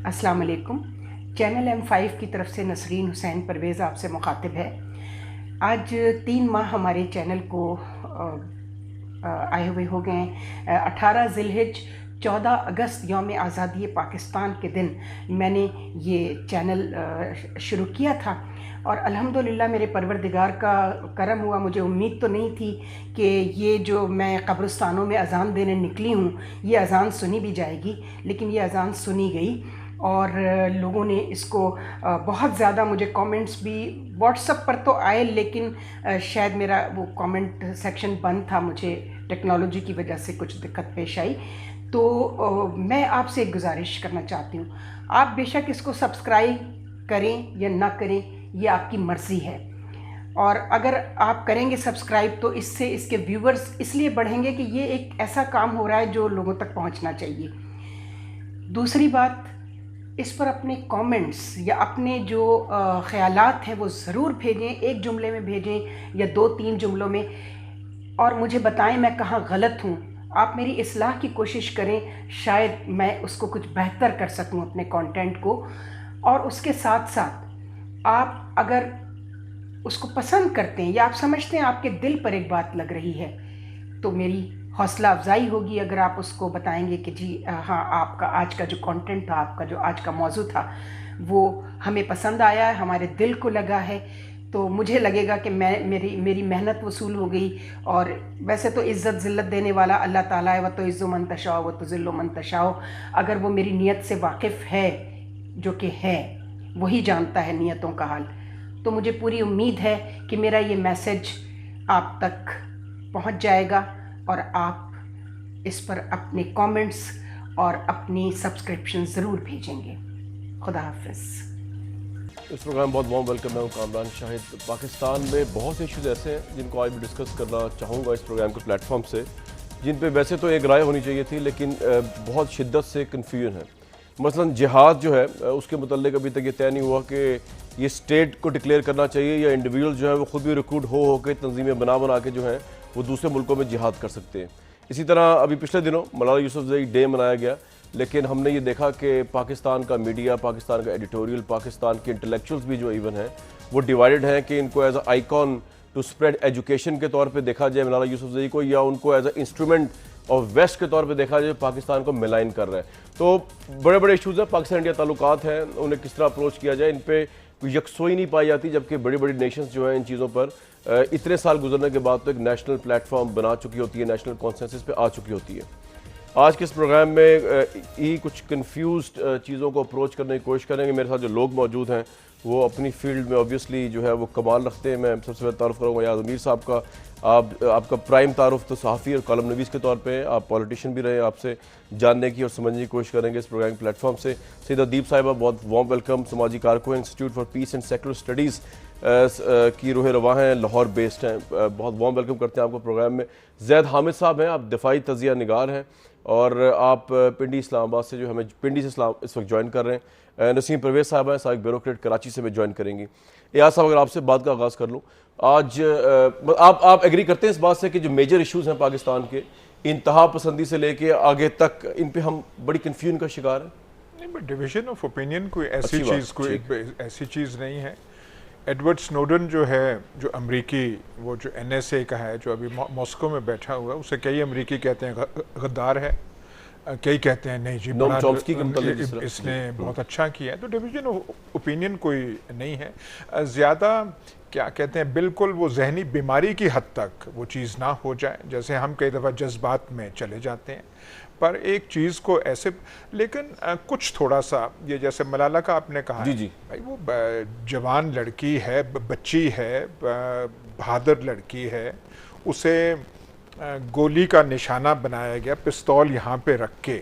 अस्सलाम वालेकुम। Channel M5 की तरफ से नसरीन हुसैन परवेज़ आपसे मुखातिब है। आज 3 माह हमारे चैनल को आए हुए हो गए हैं। 18 ज़िलहिज 14 अगस्त यौम आज़ादी पाकिस्तान के दिन मैंने ये चैनल शुरू किया था और अल्हम्दुलिल्लाह मेरे परवरदिगार का करम हुआ। मुझे उम्मीद तो नहीं थी कि ये जो मैं कब्रिस्तानों में अज़ान देने निकली हूँ ये अज़ान सुनी भी जाएगी, लेकिन ये अज़ान सुनी गई और लोगों ने इसको बहुत ज़्यादा मुझे कमेंट्स भी व्हाट्सएप पर तो आए, लेकिन शायद मेरा वो कमेंट सेक्शन बंद था, मुझे टेक्नोलॉजी की वजह से कुछ दिक्कत पेश आई। तो मैं आपसे एक गुजारिश करना चाहती हूँ, आप बेशक इसको सब्सक्राइब करें या ना करें, ये आपकी मर्ज़ी है। और अगर आप करेंगे सब्सक्राइब तो इससे इसके व्यूवर्स इसलिए बढ़ेंगे कि ये एक ऐसा काम हो रहा है जो लोगों तक पहुंचना चाहिए। दूसरी बात, इस पर अपने कमेंट्स या अपने जो ख़यालात हैं वो ज़रूर भेजें, एक जुमले में भेजें या 2-3 जुमलों में, और मुझे बताएं मैं कहाँ गलत हूँ। आप मेरी इस्लाह की कोशिश करें, शायद मैं उसको कुछ बेहतर कर सकूँ अपने कंटेंट को। और उसके साथ साथ आप अगर उसको पसंद करते हैं या आप समझते हैं आपके दिल पर एक बात लग रही है, तो मेरी हौसला अफजाई होगी अगर आप उसको बताएंगे कि जी हाँ, आपका आज का जो कंटेंट था, आपका जो आज का मौजू था वो हमें पसंद आया है, हमारे दिल को लगा है। तो मुझे लगेगा कि मेरी मेहनत वसूल हो गई। और वैसे तो इज़्ज़त ज़िल्लत देने वाला अल्लाह ताला है, व तो इज़्ज़ो मन तशाओ व तो ज़िल्लो मन तशाओ। अगर वो मेरी नीयत से वाकिफ़ है, जो कि है, वही जानता है नीयतों का हाल, तो मुझे पूरी उम्मीद है कि मेरा ये मैसेज आप तक पहुंच जाएगा और आप इस पर अपने कमेंट्स और अपनी सब्सक्रिप्शन ज़रूर भेजेंगे। खुदा हाफ़िज़। इस प्रोग्राम बहुत वार्म वेलकम है। कामरान शाहिद। पाकिस्तान में बहुत से इश्यूज़ ऐसे हैं जिनको आज मैं डिस्कस करना चाहूँगा इस प्रोग्राम के प्लेटफॉर्म से, जिन पे वैसे तो एक राय होनी चाहिए थी, लेकिन बहुत शिद्दत से कन्फ्यूजन है। मसलन जिहाद जो है उसके मुतल्लिक अभी तक ये तय नहीं हुआ कि ये स्टेट को डिक्लेयर करना चाहिए या इंडिविजुअल जो है वो खुद भी रिक्रूट हो के तंजीमें बना के जो है वो दूसरे मुल्कों में जिहाद कर सकते हैं। इसी तरह अभी पिछले दिनों मलाला यूसुफजई डे मनाया गया, लेकिन हमने ये देखा कि पाकिस्तान का मीडिया, पाकिस्तान का एडिटोरियल, पाकिस्तान के इंटेलेक्चुअल्स भी जो इवन हैं वो डिवाइडेड हैं कि इनको as a icon to spread education के तौर पे देखा जाए मलाला यूसुफजई को, या उनको as a instrument of West के तौर पे देखा जाए, पाकिस्तान को मिलाइन कर रहा है। तो बड़े बड़े इशूज़ हैं, पाकिस्तान इंडिया ताल्लुकात हैं, उन्हें किस तरह अप्रोच किया जाए, इन पर कोई यकसोई नहीं पाई जाती। जबकि बड़ी बड़ी नेशंस जो हैं इन चीज़ों पर इतने साल गुजरने के बाद तो एक नेशनल प्लेटफॉर्म बना चुकी होती है, नेशनल कॉन्सेंसस पे आ चुकी होती है। आज के इस प्रोग्राम में कुछ कंफ्यूज्ड चीज़ों को अप्रोच करने की कोशिश करेंगे। मेरे साथ जो लोग मौजूद हैं वो अपनी फील्ड में ऑब्वियसली जो है वो कमाल रखते हैं। मैं सबसे पहले तारुफ करूँगा याद अमीर साहब का। आपका प्राइम तारुफ तो सहाफ़ी और कॉलम नवीस के तौर पे है, आप पॉलिटिशियन भी रहे। आपसे जानने की और समझने की कोशिश करेंगे इस प्रोग्राम प्लेटफॉर्म से। सईदा दीप साहिबा, बहुत वार्म वेलकम। समाजी कारकुन, institute for peace and secular studies की रूह रवा हैं, लाहौर बेस्ड हैं, बहुत वार्म वेलकम करते हैं आपको प्रोग्राम में। जैद हामिद साहब हैं, आप दिफाई तजिया निगार हैं और आप पिंडी इस्लामाबाद से जो हमें पिंडी से इस वक्त ज्वाइन कर रहे हैं। नसीम परवेज़ साहब हैं, साबिक ब्यूरोक्रेट, कराची से हमें ज्वाइन करेंगी। एयाज साहब, अगर आपसे बात का आगाज़ कर लूँ, आज आप एग्री करते हैं इस बात से कि जो मेजर इशूज़ हैं पाकिस्तान के, इंतहा पसंदी से लेके आगे तक, इन पे हम बड़ी कन्फ्यूजन का शिकार हैं? नहीं, बट डिवीजन ऑफ ओपिनियन कोई ऐसी चीज़ नहीं है। एडवर्ड स्नोडन जो है, जो अमरीकी, वो जो NSA का है, जो अभी मॉस्को में बैठा हुआ है, उसे कई अमरीकी कहते हैं गद्दार है, कई कहते हैं नहीं जी बड़ा इसने बहुत अच्छा किया है। तो डिवीजन ऑफ ओपिनियन कोई नहीं है। ज़्यादा क्या कहते हैं, बिल्कुल वो जहनी बीमारी की हद तक वो चीज़ ना हो जाए, जैसे हम कई दफ़ा जज्बात में चले जाते हैं। पर एक चीज़ को ऐसे, लेकिन कुछ थोड़ा सा, ये जैसे मलाला का आपने कहा जी जी, भाई वो जवान लड़की है, बच्ची है, बहादुर लड़की है, उसे गोली का निशाना बनाया गया, पिस्तौल यहाँ पे रख के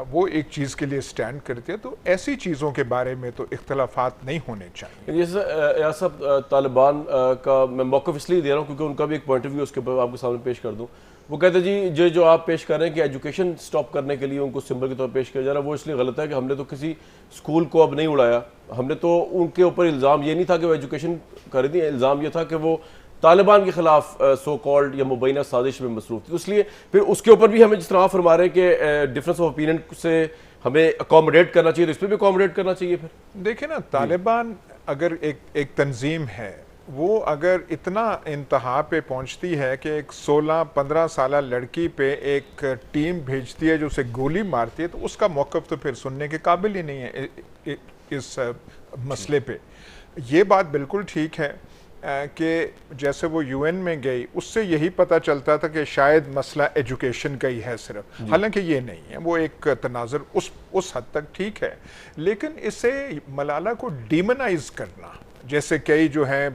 वो एक चीज़ के लिए स्टैंड करती है। तो ऐसी चीज़ों के बारे में तो इख्तलाफात नहीं होने चाहिए। जैसे या सब तालिबान का मैं मौक़िफ़ इसलिए दे रहा हूँ क्योंकि उनका भी एक पॉइंट ऑफ व्यू उसके ऊपर आपके सामने पेश कर दूँ। वो कहते हैं जी जो आप पेश कर रहे हैं कि एजुकेशन स्टॉप करने के लिए उनको सिंबल के तौर पर पेश किया जा रहा है, वो इसलिए गलत है कि हमने तो किसी स्कूल को अब नहीं उड़ाया। हमने तो उनके ऊपर इल्ज़ाम ये नहीं था कि वो एजुकेशन कर रही थी, इल्ज़ाम ये था कि वो तालिबान के खिलाफ सो कॉल्ड या मुबैना साजिश में मसरूफ थी। तो इसलिए फिर उसके ऊपर भी हमें जिस तरह फरमा रहे हैं कि डिफरेंस ऑफ ओपिनियन से हमें अकोमोडेट करना चाहिए, तो इस पर भी अकोमोडेट करना चाहिए फिर? देखिए ना, तालिबान अगर एक तंजीम है, वो अगर इतना इंतहा पे पहुंचती है कि एक 16-15 साल लड़की पे एक टीम भेजती है जो उसे गोली मारती है, तो उसका मौक़िफ़ तो फिर सुनने के काबिल ही नहीं है इस मसले पे। ये बात बिल्कुल ठीक है कि जैसे वो यूएन में गई, उससे यही पता चलता था कि शायद मसला एजुकेशन का ही है सिर्फ, हालांकि ये नहीं है। वो एक तनाज़ुर उस हद तक ठीक है, लेकिन इसे मलाला को डीमनाइज करना, जैसे कई जो है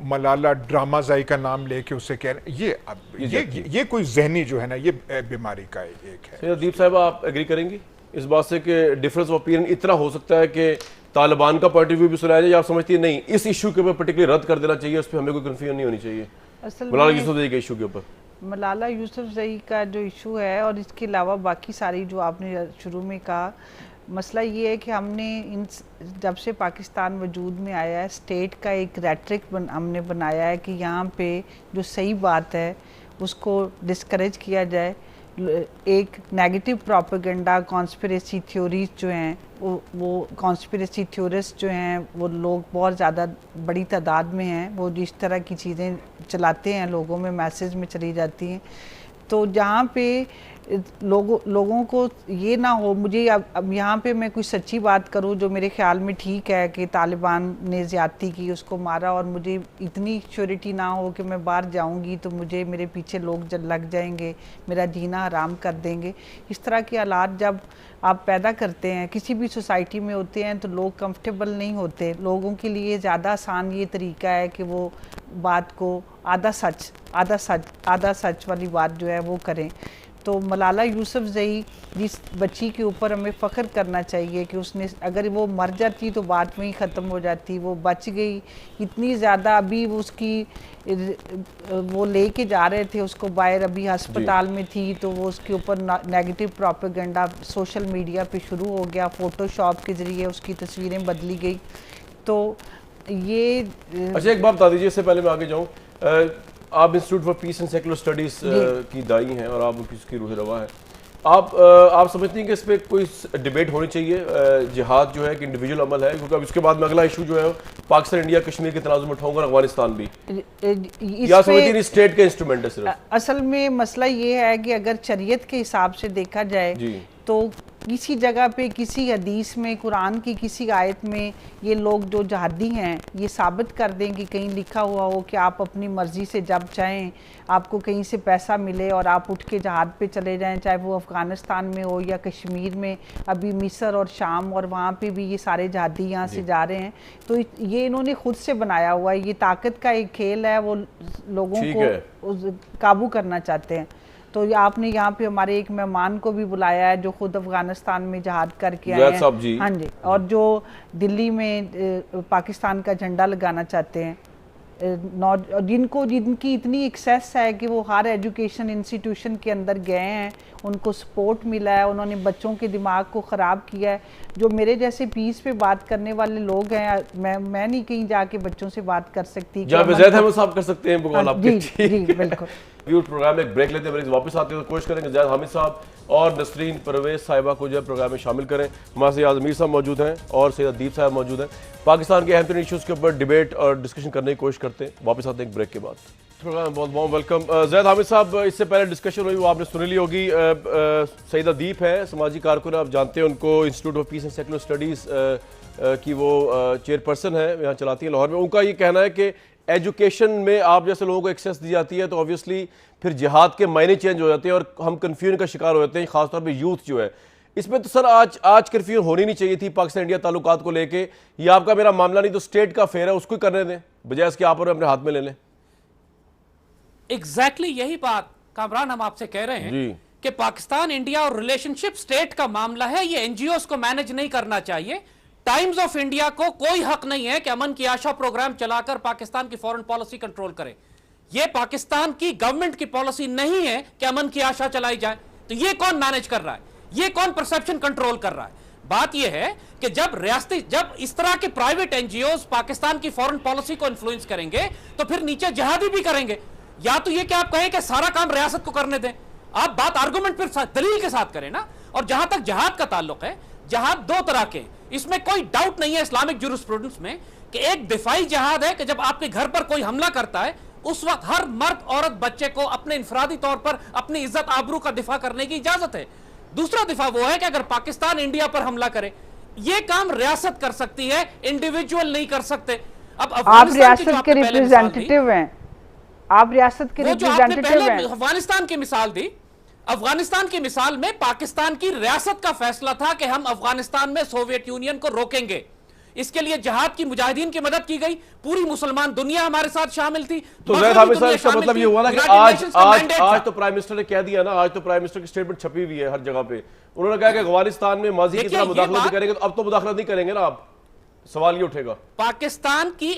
मलाला ड्रामाजाई का नाम लेके उसे कह रहे हैं, ये कोई जहनी जो है ना, ये बीमारी का एक है। दीप साहब, आप एग्री करेंगी इस बात से कि डिफरेंस ऑफ ओपिनियन इतना हो सकता है कि तालिबान का पॉइंट ऑफ व्यू भी सुनाया जाए, या आप समझती है नहीं इस इशू के ऊपर पर्टिकुलर रद्द कर देना चाहिए, उस पर हमें कोई कन्फ्यूजन नहीं होनी चाहिए मलाला यूसुफजई के इशू के ऊपर? मलाला यूसुफजई का जो इशू है, और इसके अलावा बाकी सारी जो आपने शुरू में कहा, मसला ये है कि हमने जब से पाकिस्तान वजूद में आया है, स्टेट का एक रेट्रिक हमने बनाया है कि यहाँ पे जो सही बात है उसको डिस्करेज किया जाए। एक नेगेटिव प्रोपेगेंडा, कॉन्स्पिरेसी थ्योरीज जो हैं, वो कॉन्स्पिरेसी थ्योरिस्ट जो हैं, वो लोग बहुत ज़्यादा बड़ी तादाद में हैं, वो जिस तरह की चीज़ें चलाते हैं, लोगों में मैसेज में चली जाती हैं। तो जहाँ पे लोगों को ये ना हो, मुझे अब यहाँ पे मैं कोई सच्ची बात करूँ जो मेरे ख्याल में ठीक है कि तालिबान ने ज़्यादती की, उसको मारा, और मुझे इतनी श्योरिटी ना हो कि मैं बाहर जाऊँगी तो मुझे मेरे पीछे लोग लग जाएंगे, मेरा जीना हराम कर देंगे। इस तरह के हालात जब आप पैदा करते हैं, किसी भी सोसाइटी में होते हैं, तो लोग कंफर्टेबल नहीं होते। लोगों के लिए ज़्यादा आसान ये तरीका है कि वो बात को आधा सच वाली बात जो है वो करें। तो मलाला यूसुफजई जिस बच्ची के ऊपर हमें फ़ख्र करना चाहिए कि उसने, अगर वो मर जाती तो बात वहीं ख़त्म हो जाती, वो बच गई। इतनी ज़्यादा अभी उसकी वो लेके जा रहे थे उसको बाहर, अभी अस्पताल में थी, तो वो उसके ऊपर नेगेटिव प्रोपेगेंडा सोशल मीडिया पे शुरू हो गया, फ़ोटोशॉप के ज़रिए उसकी तस्वीरें बदली गई। तो ये अच्छा, एक बात बता दीजिए इससे पहले मैं आगे जाऊँ, आप institute for peace and secular studies की दाई हैं और आप उसकी रूह रवा है। आप समझती हैं कि इस पर कोई डिबेट होनी चाहिए? जिहाद जो है कि इंडिविजुअल अमल है, क्योंकि अब इसके बाद में अगला इशू जो है पाकिस्तान इंडिया कश्मीर के तनाज़ुर में उठाऊंगा, अफगानिस्तान भी, या समझती नहीं स्टेट का इंस्ट्रूमेंट है सिर्फ? असल में मसला ये है कि अगर शरीयत के हिसाब से देखा जाए तो किसी जगह पे, किसी हदीस में, कुरान की किसी आयत में ये लोग जो जहादी हैं ये साबित कर दें कि कहीं लिखा हुआ हो कि आप अपनी मर्ज़ी से जब चाहें, आपको कहीं से पैसा मिले और आप उठ के जहाद पे चले जाएं, चाहे वो अफ़गानिस्तान में हो या कश्मीर में, अभी मिस्र और शाम और वहाँ पे भी ये सारे जहादी यहाँ से जा रहे हैं। तो ये इन्होंने ख़ुद से बनाया हुआ है, ये ताकत का एक खेल है, वो लोगों को काबू करना चाहते हैं। तो आपने यहाँ पे हमारे एक मेहमान को भी बुलाया है जो खुद अफगानिस्तान में जहाद करके आए हैं, हाँ जी, और जो दिल्ली में पाकिस्तान का झंडा लगाना चाहते हैं, जिनकी इतनी एक्सेस है कि वो हर एजुकेशन इंस्टीट्यूशन के अंदर गए हैं, उनको सपोर्ट मिला है, उन्होंने बच्चों के दिमाग को ख़राब किया है। जो मेरे जैसे पीस पे बात करने वाले लोग हैं, मैं नहीं कहीं जाके बच्चों से बात कर सकती, साहब कर सकते हैं बकौल आपके। जी बिल्कुल। प्रोग्राम एक ब्रेक लेते हैं, वापस आते हैं तो कोशिश करेंगे ज़ैद हामिद साहब और नसरीन परवेज साहिबा को जो है प्रोग्राम में शामिल करें। हमारे से आज़मीर साहब मौजूद हैं और सैयद दीप साहब मौजूद हैं। पाकिस्तान के अहम तरीन इशूज़ के ऊपर डिबेट और डिस्कशन करने की कोशिश करते हैं। वापस आते हैं एक ब्रेक के बाद। प्रोग्राम बहुत बहुत वेलकम। ज़ैद हामिद साहब, इससे पहले डिस्कशन हुई वो आपने सुन ली होगी। सईदा दीप है, समाजी कारकुन, आप जानते हैं उनको, institute of peace and secular studies की वो चेयरपर्सन है, यहाँ चलाती हैं लाहौर में। उनका ये कहना है कि एजुकेशन में आप जैसे लोगों को एक्सेस दी जाती है तो ऑब्वियसली फिर जिहाद के मायने चेंज हो जाते हैं और हम कन्फ्यूजन का शिकार हो जाते हैं, खासतौर पे यूथ जो है। इसमें तो सर आज कन्फ्यूजन होनी नहीं चाहिए थी पाकिस्तान इंडिया ताल्लुकात को लेके। ये आपका मेरा मामला नहीं, तो स्टेट का फेयर है, उसको ही करने दें बजाय इसके आप और अपने हाथ में ले लें। एग्जैक्टली यही बात कामरान हम आपसे कह रहे हैं कि पाकिस्तान इंडिया और रिलेशनशिप स्टेट का मामला है, ये एनजीओ को मैनेज नहीं करना चाहिए। टाइम्स ऑफ इंडिया को कोई हक नहीं है कि अमन की आशा प्रोग्राम चलाकर पाकिस्तान की फॉरेन पॉलिसी कंट्रोल करे। यह पाकिस्तान की गवर्नमेंट की पॉलिसी नहीं है कि अमन की आशा चलाई जाए। तो ये कौन मैनेज कर रहा है, ये कौन परसेप्शन कंट्रोल कर रहा है? बात यह है कि जब इस तरह के प्राइवेट एनजीओ पाकिस्तान की फॉरेन पॉलिसी को इन्फ्लुएंस करेंगे तो फिर नीचे जिहादी भी करेंगे। या तो ये कि आप कहें कि सारा काम रियासत को करने दें, आप बात आर्गुमेंट पर दलील के साथ करें ना। और जहां तक जहाद का ताल्लुक है, जहाद दो तरह के, इसमें कोई डाउट नहीं है इस्लामिक जुरिस्प्रूडेंस में कि एक दिफाई जहाद है कि जब आपके घर पर कोई हमला करता है उस वक्त हर मर्द औरत बच्चे को अपने इंफरादी तौर पर अपनी इज्जत आबरू का दिफा करने की इजाजत है। दूसरा दिफा वो है कि अगर पाकिस्तान इंडिया पर हमला करे, ये काम रियासत कर सकती है, इंडिविजुअल नहीं कर सकते। अब आप रियासत के रिप्रेजेंटेटिव हैं, आप रियासत के रिप्रेजेंटेटिव हैं। अफगानिस्तान की मिसाल दी, अफगानिस्तान की मिसाल में पाकिस्तान की रियासत का फैसला था कि हम अफगानिस्तान में सोवियत यूनियन को रोकेंगे। इसके लिए जहाद की मुजाहिदीन की मदद की गई, पूरी मुसलमान दुनिया हमारे साथ शामिल थी। तो ज़ैद हामिद साहब, इसका मतलब ये हुआ ना कि आज तो प्राइम मिनिस्टर ने कह दिया ना, आज तो प्राइम मिनिस्टर की स्टेटमेंट छपी हुई है हर जगह पे। उन्होंने कहा कि अफगानिस्तान में माजी की तरह मुदाखलत नहीं करेंगे, तो अब तो मुदाखलत नहीं करेंगे ना आप, सवाल ये उठेगा। पाकिस्तान की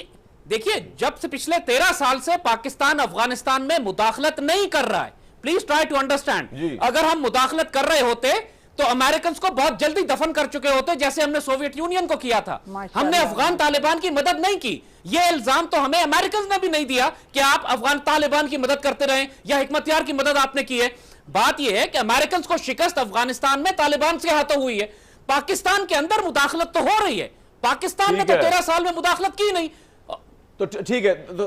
देखिए, जब से पिछले 13 साल से पाकिस्तान अफगानिस्तान में मुदाखलत नहीं कर रहा है। Please try to understand. अगर हम मुदाखलत कर रहे होते तो अमेरिकन को बहुत जल्दी दफन कर चुके होते, जैसे हमने सोवियत यूनियन को किया था। हमने अफगान तालिबान की मदद नहीं की। यह इल्जाम तो हमें अमेरिकन ने भी नहीं दिया कि आप अफगान तालिबान की मदद करते रहे या हिकमतयार की मदद आपने की है। बात यह है कि अमेरिकन को शिकस्त अफगानिस्तान में तालिबान से हाथों हुई है। पाकिस्तान के अंदर मुदाखलत तो हो रही है, पाकिस्तान ने तो 13 साल में मुदाखलत की नहीं। तो ठीक है, तो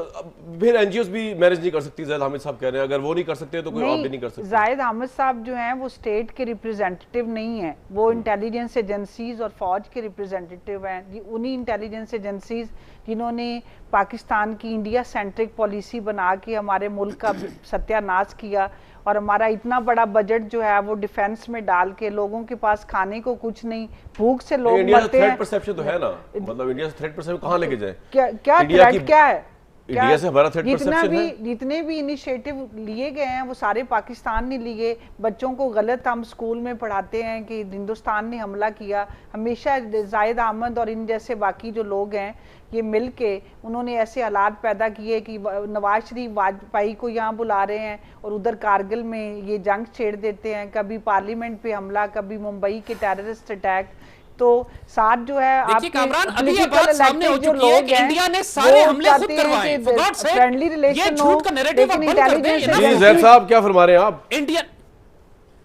फिर एनजीओ भी मैनेज नहीं कर सकती, ज़ैद हामिद साहब कह रहे हैं। अगर वो नहीं कर सकते तो कोई और भी नहीं कर सकते। ज़ैद हामिद साहब जो हैं वो स्टेट के रिप्रेजेंटेटिव नहीं है, वो इंटेलिजेंस एजेंसीज और फौज के रिप्रेजेंटेटिव हैं। उन्हीं इंटेलिजेंस एजेंसीज जिन्होंने पाकिस्तान की इंडिया सेंट्रिक पॉलिसी बना के हमारे मुल्क का सत्यानाश किया और हमारा इतना बड़ा बजट जो है वो डिफेंस में डाल के, लोगों के पास खाने को कुछ नहीं, भूख से लोग मरते हैं। थ्रेट परसेप्शन तो है ना, मतलब इंडिया से थ्रेट परसेप्शन कहां लेके जाए? क्या थ्रेट क्या है? इंडिया से हमारा थ्रेट परसेप्शन है। जितने भी इनिशिएटिव लिए गए हैं वो सारे पाकिस्तान ने लिए। बच्चों को गलत हम स्कूल में पढ़ाते हैं कि हिंदुस्तान ने हमला किया। हमेशा ज़ाहिद अहमद और इन जैसे बाकी जो लोग हैं ये मिल के उन्होंने ऐसे हालात पैदा किए कि नवाज शरीफ वाजपेयी को यहाँ बुला रहे हैं और उधर कारगिल में ये जंग छेड़ देते हैं, कभी पार्लियामेंट पे हमला, कभी मुंबई के टेररिस्ट अटैक। तो साथ जो है आपके कामरान, अभी ये बात सामने हो चुकी है कि इंडिया ने सारे हमले खुद करवाए। For God sake, friendly relation, ये झूठ का नैरेटिव अब बंद कर दें। जी ज़ैद साहब क्या फरमा रहे हैं आप? इंडिया,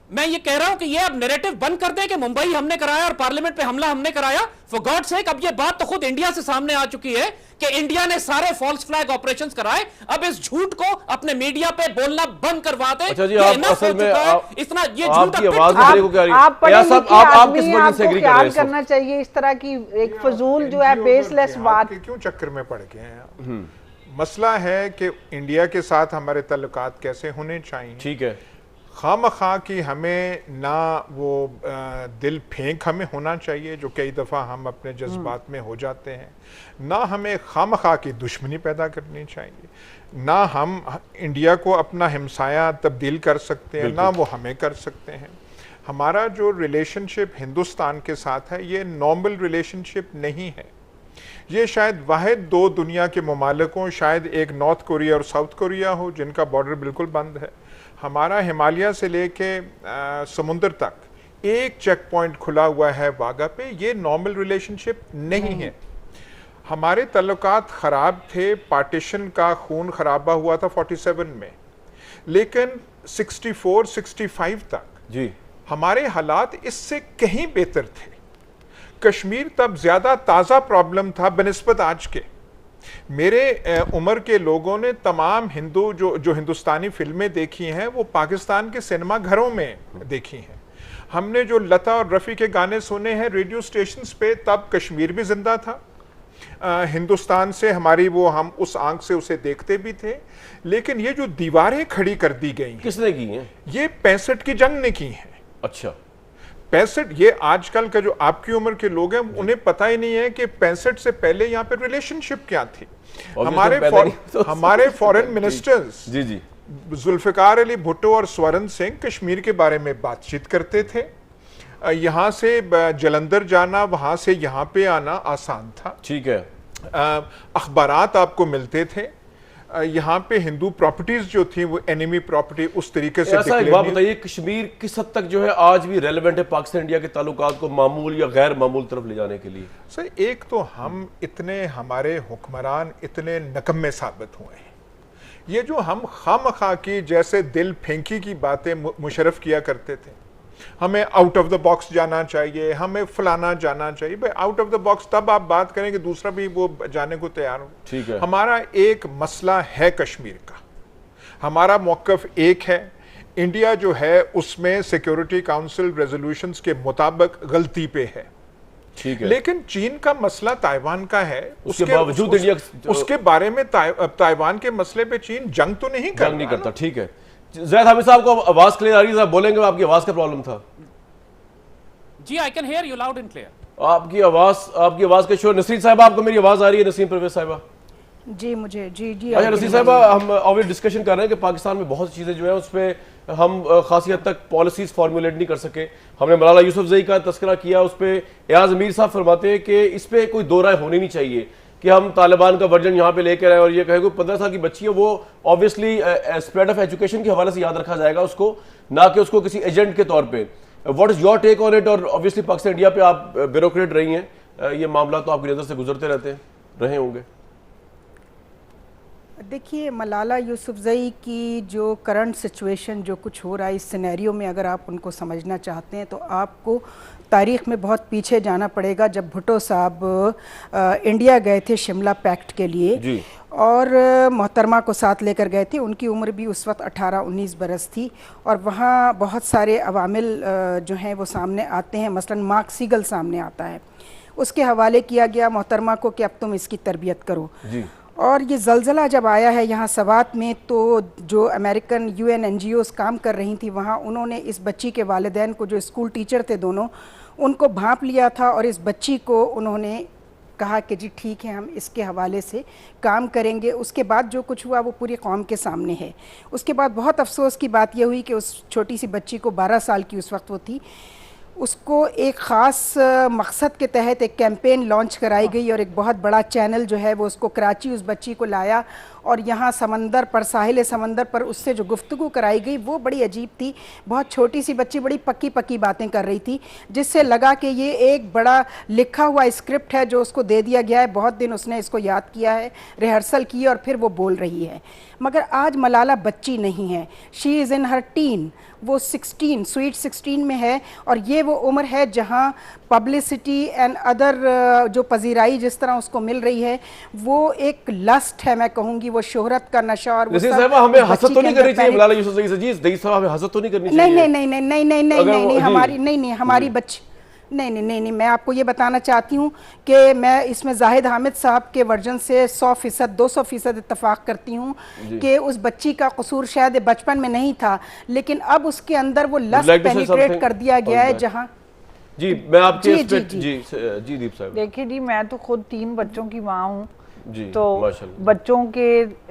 मैं ये कह रहा हूं कि ये अब नैरेटिव बंद कर दें कि मुंबई हमने कराया और पार्लियामेंट पे हमला हमने कराया। फॉर गॉड सेक, अब ये बात तो खुद इंडिया से सामने आ चुकी है कि इंडिया ने सारे फॉल्स फ्लैग ऑपरेशंस कराए। अब इस झूठ को अपने मीडिया पे बोलना बंद करवा दे। अच्छा जी, आप असल में इतना ये झूठ आपकी आवाज मेरे को क्या रही है? आप किस वजह से एग्री कर रहे हैं? करना चाहिए इस तरह की एक फजूल जो है बेसलेस बात। क्यों चक्कर में पड़ गए हैं? मसला है कि इंडिया के साथ हमारे ताल्लुकात कैसे होने चाहिए। ठीक है, खामखा कि हमें ना वो दिल फेंक हमें होना चाहिए जो कई दफ़ा हम अपने जज्बात में हो जाते हैं, ना हमें खामखा की दुश्मनी पैदा करनी चाहिए, ना हम इंडिया को अपना हमसाया तब्दील कर सकते हैं, ना वो हमें कर सकते हैं। हमारा जो रिलेशनशिप हिंदुस्तान के साथ है ये नॉर्मल रिलेशनशिप नहीं है। ये शायद वाहिद दो दुनिया के ममालिक हों, शायद एक नॉर्थ कोरिया और साउथ कोरिया हो जिनका बॉर्डर बिल्कुल बंद है। हमारा हिमालय से लेके समुंदर तक एक चेक पॉइंट खुला हुआ है वाघा पे। ये नॉर्मल रिलेशनशिप नहीं है। हमारे तल्लुकात ख़राब थे, पार्टीशन का खून खराबा हुआ था 47 में, लेकिन 64-65 तक जी हमारे हालात इससे कहीं बेहतर थे। कश्मीर तब ज़्यादा ताज़ा प्रॉब्लम था बनिस्बत आज के। मेरे उम्र के लोगों ने तमाम हिंदू जो हिंदुस्तानी फिल्में देखी हैं वो पाकिस्तान के सिनेमा घरों में देखी हैं। हमने जो लता और रफ़ी के गाने सुने हैं रेडियो स्टेशंस पे, तब कश्मीर भी जिंदा था। हिंदुस्तान से हमारी वो, हम उस आंख से उसे देखते भी थे। लेकिन ये जो दीवारें खड़ी कर दी गई, किसने की हैं? ये 65 की जंग ने की हैं। अच्छा, 65, ये आजकल का जो आपकी उम्र के लोग हैं उन्हें पता ही नहीं है कि 65 से पहले यहाँ पे रिलेशनशिप क्या थी। हमारे फॉरेन मिनिस्टर्स जी जी जुल्फिकार अली भुट्टो और स्वर्ण सिंह कश्मीर के बारे में बातचीत करते थे। यहाँ से जलंधर जाना, वहाँ से यहाँ पे आना आसान था। ठीक है, अखबारात आपको मिलते थे। यहाँ पे हिंदू प्रॉपर्टीज जो थी वो एनिमी प्रॉपर्टी उस तरीके से। ऐसा एक बात बताइए, कश्मीर किस हद तक जो है आज भी रेलेवेंट है पाकिस्तान इंडिया के ताल्लुकात को मामूल या गैर मामूल तरफ ले जाने के लिए? सर, एक तो हम इतने, हमारे हुक्मरान इतने नकम्मे साबित हुए हैं ये जो हम खामखा की जैसे दिल फेंकी की बातें मुशर्रफ किया करते थे, हमें आउट ऑफ द बॉक्स जाना चाहिए, हमें फलाना जाना चाहिए, भाई आउट ऑफ द बॉक्स तब आप बात करें कि दूसरा भी वो जाने को तैयार हो। ठीक है। हमारा एक मसला है कश्मीर का, हमारा मौक़िफ़ एक है, इंडिया जो है उसमें सिक्योरिटी काउंसिल रेजोल्यूशंस के मुताबिक गलती पे है। ठीक है। लेकिन चीन का मसला ताइवान का है, उसके बावजूद इंडिया उसके बारे में ताइवान के मसले पे चीन जंग तो नहीं करता। ठीक है। ज़ैद हामिद साहब को आवाज क्लियर आ रही है, बोलेंगे आपकी आवाज का प्रॉब्लम था? जी, I can hear you loud and clear. आपकी आवाज के शोर। नसीर साहब, आपको मेरी आवाज आ रही है? नसीम परवेज साहिबा जी, मुझे जी अच्छा। नसीर साहिबा, हम ऑब्वियस डिस्कशन कर रहे हैं कि पाकिस्तान में बहुत सी चीज़ें जो है उस पर हम खासी हद तक पॉलिसीज फॉर्मुलेट नहीं कर सके। हमने मलाला यूसुफजई का तस्करा किया, उस पर एयाज अमीर साहब फरमाते हैं कि इस पर कोई दो राय होनी नहीं चाहिए कि हम तालिबान का वर्जन यहाँ पे लेकर आए और ये कहे कोई 15 साल की बच्ची है, वो ऑब्वियसली स्प्रेड ऑफ एजुकेशन के हवाले से याद रखा जाएगा उसको, ना कि उसको किसी एजेंट के तौर पे। What is your take on it? और ऑब्वियसली पाकिस्तान इंडिया पे आप ब्यूरोक्रेट रही हैं, ये मामला तो आपकी नज़र से गुजरते रहे होंगे। देखिए, मलाला यूसुफजई की जो करंट सिचुएशन जो कुछ हो रहा है इस सिनेरियो में, अगर आप उनको समझना चाहते हैं तो आपको तारीख़ में बहुत पीछे जाना पड़ेगा, जब भुट्टो साहब इंडिया गए थे शिमला पैक्ट के लिए जी। और मोहतरमा को साथ लेकर गए थे। उनकी उम्र भी उस वक्त 18-19 बरस थी और वहाँ बहुत सारे अवामिल जो हैं वो सामने आते हैं। मसलन मार्क सीगल सामने आता है, उसके हवाले किया गया मोहतरमा को कि अब तुम इसकी तरबियत करो जी। और ये ज़लज़ला जब आया है यहाँ सवात में, तो जो अमेरिकन UN NGOs काम कर रही थी वहाँ, उन्होंने इस बच्ची के वालिदैन को, जो स्कूल टीचर थे दोनों, उनको भांप लिया था और इस बच्ची को उन्होंने कहा कि जी ठीक है, हम इसके हवाले से काम करेंगे। उसके बाद जो कुछ हुआ वो पूरी कौम के सामने है। उसके बाद बहुत अफसोस की बात यह हुई कि उस छोटी सी बच्ची को, 12 साल की उस वक्त वो थी, उसको एक ख़ास मकसद के तहत एक कैंपेन लॉन्च कराई गई और एक बहुत बड़ा चैनल जो है वो उसको कराची उस बच्ची को लाया और यहाँ समंदर पर, साहिल समंदर पर उससे जो गुफ्तगू कराई गई वो बड़ी अजीब थी। बहुत छोटी सी बच्ची बड़ी पक्की पक्की बातें कर रही थी, जिससे लगा कि ये एक बड़ा लिखा हुआ स्क्रिप्ट है जो उसको दे दिया गया है। बहुत दिन उसने इसको याद किया है, रिहर्सल की और फिर वो बोल रही है। मगर आज मलाला बच्ची नहीं है, she is in her tin, वो 16 स्वीट 16 में है और ये वो उम्र है जहाँ पब्लिसिटी एंड अदर जो पजीराई जिस तरह उसको मिल रही है वो एक लस्ट है, मैं कहूँगी वो शोहरत का नशा। और हमें हसद तो नहीं करनी चाहिए मलाला यूसुफजई से? जी साहब, हमें हसद तो नहीं करनी चाहिए? नहीं, हमारी बच्ची नहीं, मैं आपको ये बताना चाहती हूँ कि मैं इसमें जाहिद हामिद साहब के वर्जन से 100%, 200% इत्तफाक करती हूँ कि उस बच्ची का कसूर शायद बचपन में नहीं था, लेकिन अब उसके अंदर वो लस्ट पेनिट्रेट कर दिया गया है। जहाँ जी, मैं आपके जी दीप साहब, देखिए जी, मैं तो खुद 3 बच्चों की माँ हूँ, तो माशाल्लाह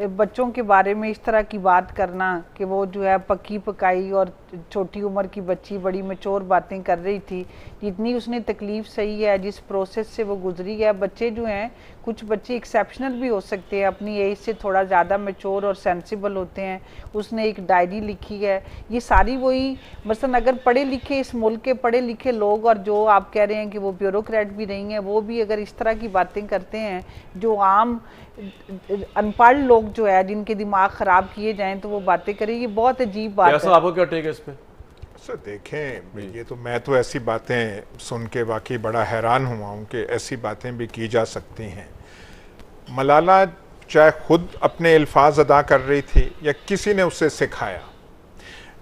बच्चों के बारे में इस तरह की बात करना कि वो जो है पक्की पकाई और छोटी उम्र की बच्ची बड़ी मैच्योर बातें कर रही थी, जितनी उसने तकलीफ सही है, जिस प्रोसेस से वो गुजरी है। बच्चे जो हैं, कुछ बच्चे एक्सेप्शनल भी हो सकते हैं, अपनी एज से थोड़ा ज़्यादा मैच्योर और सेंसिबल होते हैं। उसने एक डायरी लिखी है, ये सारी वही, मसलन अगर पढ़े लिखे, इस मुल्क के पढ़े लिखे लोग, और जो आप कह रहे हैं कि वो ब्यूरोक्रेट भी नहीं है, वो भी अगर इस तरह की बातें करते हैं, जो आम अनपढ़ लोग जो है जिनके दिमाग ख़राब किए जाएं तो वो बातें करें, ये बहुत अजीब बात है। आपको क्या टेक है इस पे? सर देखें, ये तो मैं तो ऐसी बातें सुन के वाकई बड़ा हैरान हुआ हूँ कि ऐसी बातें भी की जा सकती हैं। मलाला चाहे खुद अपने अल्फाज अदा कर रही थी या किसी ने उसे सिखाया,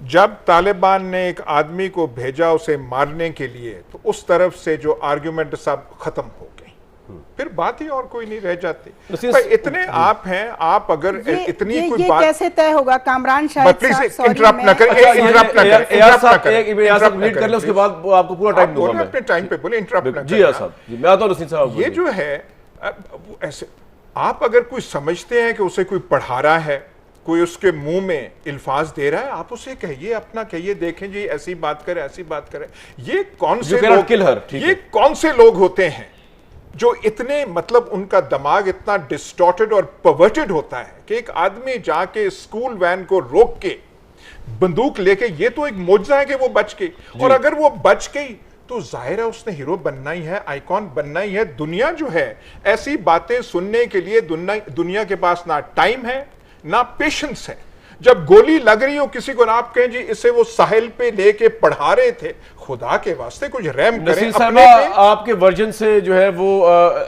जब तालिबान ने एक आदमी को भेजा उसे मारने के लिए, तो उस तरफ से जो आर्ग्यूमेंट सब खत्म हो गई, फिर बात ही और कोई नहीं रह जाती। इतने आप हैं, आप अगर इतनी कोई बात कैसे तय होगा? कामरान शायद प्लीज इंटरप्ट ना करें, इंटरप्ट ना करें, उसके बाद आपको पूरा टाइम दूंगा मैं। अपने टाइम पे बोले, इंटरप्ट ना करें। जी साहब, जी मैं आता हूं नसीम साहब। ये जो है ऐसे, आप अगर कोई समझते हैं कि उसे कोई पढ़ा रहा है, कोई उसके मुंह में अल्फाज दे रहा है, आप उसे कहिए, अपना कहिए, देखें जी ऐसी बात करे, ऐसी बात करे। ये कौन से लोग, ये कौन से लोग होते हैं जो इतने, मतलब उनका दिमाग इतना डिस्टॉर्टेड और परवर्टेड होता है कि एक आदमी जाके स्कूल वैन को रोक के बंदूक लेके, ये तो एक मौजज़ा है कि वो बच गई, और अगर वो बच गई तो जाहिर है उसने हीरो बनना ही है, आइकॉन बनना ही है। दुनिया जो है ऐसी बातें सुनने के लिए, दुनिया के पास ना टाइम है, ना पेशेंस है। जब गोली लग रही हो किसी को, ना आप कहें जी इसे वो साहिल पे लेके पढ़ा रहे थे, खुदा के वास्ते कुछ रहम करें अपने पे। आपके वर्जन से जो है वो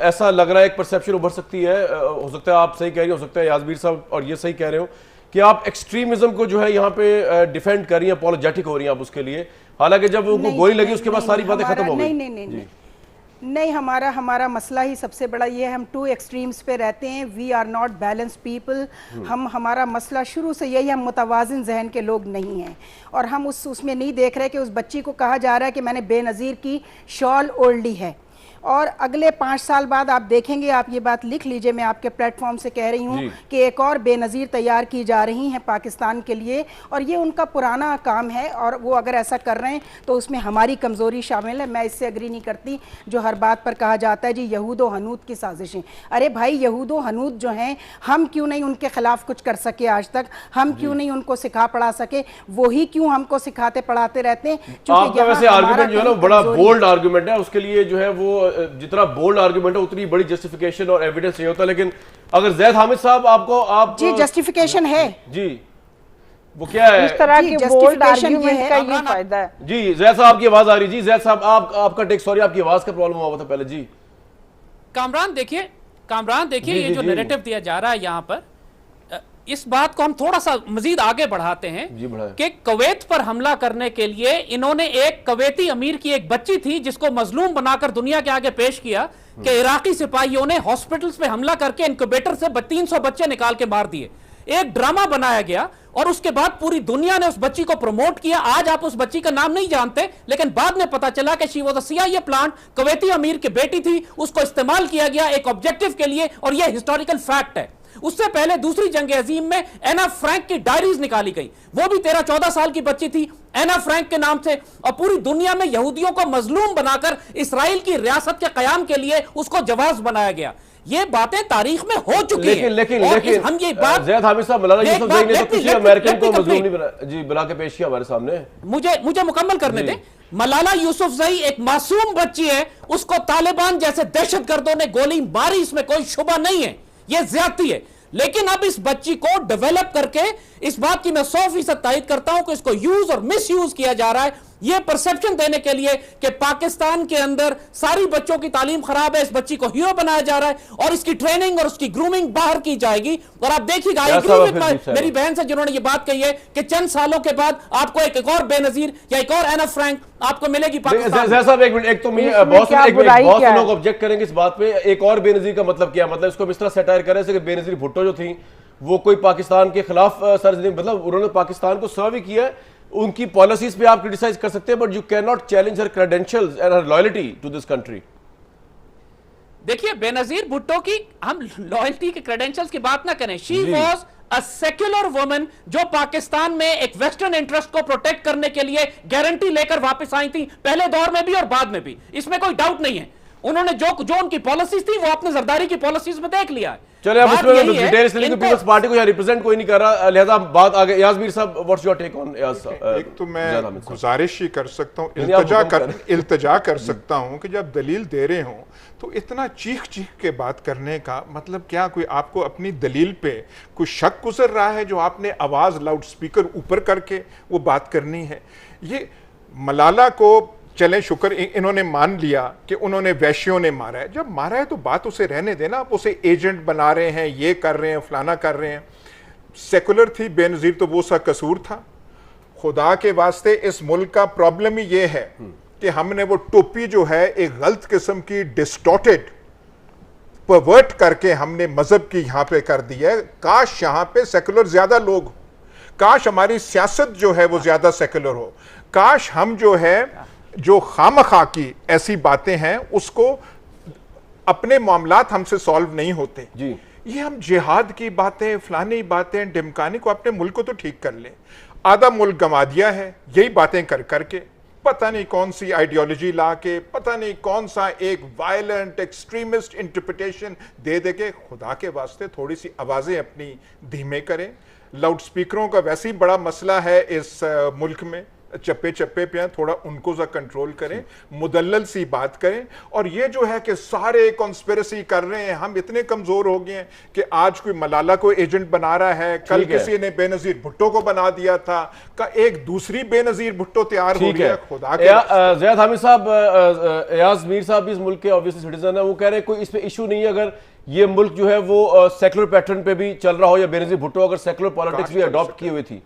ऐसा लग रहा है, एक परसेप्शन उभर सकती है, हो सकता है आप सही कह रही हो सकता है यासमीर साहब और ये सही कह रहे हो कि आप एक्सट्रीमिज्म को जो है यहाँ पे डिफेंड कर रही हैं, अपॉलोजेटिक हो रही हैं आप उसके लिए, हालांकि जब उनको गोली लगी उसके बाद सारी बातें खत्म हो गई। नहीं, हमारा मसला ही सबसे बड़ा ये है, हम टू एक्सट्रीम्स पे रहते हैं। We are not balance people. हमारा मसला शुरू से यही, हम मुतवाज़िन जहन के लोग नहीं हैं। और हम उसमें नहीं देख रहे कि उस बच्ची को कहा जा रहा है कि मैंने बेनज़ीर की शॉल ओढ़ ली है, और अगले 5 साल बाद आप देखेंगे, आप ये बात लिख लीजिए, मैं आपके प्लेटफॉर्म से कह रही हूँ कि एक और बेनज़ीर तैयार की जा रही हैं पाकिस्तान के लिए, और ये उनका पुराना काम है, और वो अगर ऐसा कर रहे हैं तो उसमें हमारी कमज़ोरी शामिल है। मैं इससे अग्री नहीं करती जो हर बात पर कहा जाता है जी यहूदो हनूद की साजिशें। अरे भाई, यहूदो हनूद जो हैं, हम क्यों नहीं उनके खिलाफ कुछ कर सके आज तक? हम क्यों नहीं उनको सिखा पढ़ा सके? वही क्यों हमको सिखाते पढ़ाते रहते हैं? आपका वैसे आर्गुमेंट जो है ना बड़ा बोल्ड आर्गुमेंट है, उसके लिए जो है वो जितना बोल्ड आर्गुमेंट है उतनी बड़ी जस्टिफिकेशन और एविडेंस नहीं होता। लेकिन अगर जैद हामिद साहब आप जी जस्टिफिकेशन है जी, वो क्या है? इस तरह के बोल्ड आर्गुमेंट का ये फायदा है। जी जैद साहब की आवाज आ रही। जी जैद साहब आपका टेक, सॉरी आपकी आवाज का प्रॉब्लम हुआ था पहले। जी कामरान देखिए ये जो नैरेटिव दिया जा रहा है यहाँ पर, इस बात को हम थोड़ा सा मजीद आगे बढ़ाते हैं कि कुवैत पर हमला करने के लिए इन्होंने एक कुवैती अमीर की एक बच्ची थी जिसको मजलूम बनाकर दुनिया के आगे पेश किया कि इराकी सिपाहियों ने हॉस्पिटल्स पे हमला करके इनक्यूबेटर से 300 बच्चे निकाल के मार दिए। एक ड्रामा बनाया गया और उसके बाद पूरी दुनिया ने उस बच्ची को प्रमोट किया। आज आप उस बच्ची का नाम नहीं जानते, लेकिन बाद में पता चला कि she was a CIA plant, Kuwaiti अमीर की बेटी थी, उसको इस्तेमाल किया गया एक ऑब्जेक्टिव के लिए, और यह हिस्टोरिकल फैक्ट है। उससे पहले दूसरी जंग अजीम में एना फ्रैंक की डायरीज निकाली गई, वो भी 13-14 साल की बच्ची थी एना फ्रैंक के नाम से, और पूरी दुनिया में यहूदियों को मजलूम बनाकर इसराइल की रियासत के कयाम के लिए उसको जवाब बनाया गया। ये बातें तारीख में हो चुकी हैं। लेकिन हम ये बात ज़ैद हामिद साहब मलाला यूसुफज़ई ने तो किसी अमेरिकन को मजलूम नहीं बना जी बना के पेश किया हमारे सामने। मुझे मुकम्मल करने दें। मलाला यूसुफज़ई एक मासूम बच्ची है, उसको तालिबान जैसे दहशतगर्दों ने गोली मारी, इसमें कोई शुबा नहीं है, यह ज्यादती है। लेकिन अब इस बच्ची को डेवलप करके, इस बात की मैं 100% तायद करता हूं कि इसको यूज और मिस यूज किया जा रहा है, यह परसेप्शन देने के लिए कि पाकिस्तान के अंदर सारी बच्चों की तालीम खराब है, इस बच्ची को हीरो बनाया जा रहा है और इसकी ट्रेनिंग और उसकी ग्रूमिंग बाहर की जाएगी। और आप देखिएगा, मेरी बहन से जिन्होंने ये बात कही है कि चंद सालों के बाद आपको एक और बेनजीर या एक और एना फ्रैंक आपको मिलेगी पाकिस्तान। साहब एक मिनट, एक तो बहुत से लोग ऑब्जेक्ट करेंगे इस बात पे, एक और बेनजीर का मतलब क्या? मतलब इसको इस तरह सेटायर कर रहे थे कि बेनजीर भुट्टो जो थी वो कोई पाकिस्तान के खिलाफ मतलब उन्होंने पाकिस्तान को सर्व किया है, उनकी पॉलिसीज पे आप क्रिटिसाइज कर सकते हैं, but you can not challenge her credentials and her loyalty to this country. देखिए, बेनजीर भुट्टो की हम लॉयल्टी के क्रेडेंशियल्स की बात ना करें। She was a secular woman जो पाकिस्तान में एक वेस्टर्न इंटरेस्ट को प्रोटेक्ट करने के लिए गारंटी लेकर वापस आई थी, पहले दौर में भी और बाद में भी, इसमें कोई डाउट नहीं है। उन्होंने जो उनकी पॉलिसीज थी वो आपने जरदारी की पॉलिसीज में देख लिया है। चलिए अब इसमें डिटेल्स लेने की पीपल्स पार्टी को यहाँ रिप्रेजेंट कोई नहीं कर रहा, लिहाजा बात आगे। यासमीर साहब, व्हाट्स योर टेक ऑन? एक तो मैं गुजारिश ही कर सकता हूँ, इल्तिजा कर सकता हूँ कि जब दलील दे रहे हों तो इतना चीख के बात करने का मतलब क्या? कोई आपको अपनी दलील पे कोई शक गुजर रहा है जो आपने आवाज लाउड स्पीकर ऊपर करके वो बात करनी है? ये मलाला को चलें शुक्र इन्होंने मान लिया कि उन्होंने वैश्यों ने मारा है, जब मारा है तो बात उसे रहने देना। आप उसे एजेंट बना रहे हैं, ये कर रहे हैं, फलाना कर रहे हैं। सेकुलर थी बेनजीर तो वो सा कसूर था? खुदा के वास्ते इस मुल्क का प्रॉब्लम ही ये है कि हमने वो टोपी जो है एक गलत किस्म की डिस्टॉर्टेड परवर्ट करके हमने मजहब की यहां पे कर दी है। काश यहां पे सेकुलर ज्यादा लोग, काश हमारी सियासत जो है वो ज्यादा सेकुलर हो, काश हम जो है जो खामखा की ऐसी बातें हैं उसको अपने मामलात हमसे सॉल्व नहीं होते जी। ये हम जिहाद की बातें, फलानी बातें, ढिमकानी को, अपने मुल्क को तो ठीक कर लें। आधा मुल्क गंवा दिया है यही बातें कर करके, पता नहीं कौन सी आइडियोलॉजी ला के, पता नहीं कौन सा एक वायलेंट एक्सट्रीमिस्ट इंटरप्रिटेशन दे दे के। खुदा के वास्ते थोड़ी सी आवाजें अपनी धीमे करें। लाउड स्पीकरों का वैसे ही बड़ा मसला है इस मुल्क में, चप्पे चप्पे पे हैं, थोड़ा उनको ज़रा कंट्रोल करें, मुदल्लल सी बात करें। और ये जो है कि सारे कॉन्स्पिरेसी कर रहे हैं, हम इतने कमजोर हो गए हैं कि आज कोई मलाला को एजेंट बना रहा है, कल किसी ने बेनजीर भुट्टो को बना दिया था, का एक दूसरी बेनजीर भुट्टो तैयार हो गया। खुदा के ज़ैद हामिद साहब, एयाज मीर साहब भी इस मुल्क के ऑब्वियसली सिटीजन है, वो कह रहे हैं कोई इस पे इशू नहीं है अगर ये मुल्क जो है वो सेकुलर पैटर्न पे भी चल रहा हो, या बेनजीर भुट्टो अगर सेकुलर पॉलिटिक्स भी अडॉप्ट की हुई थी,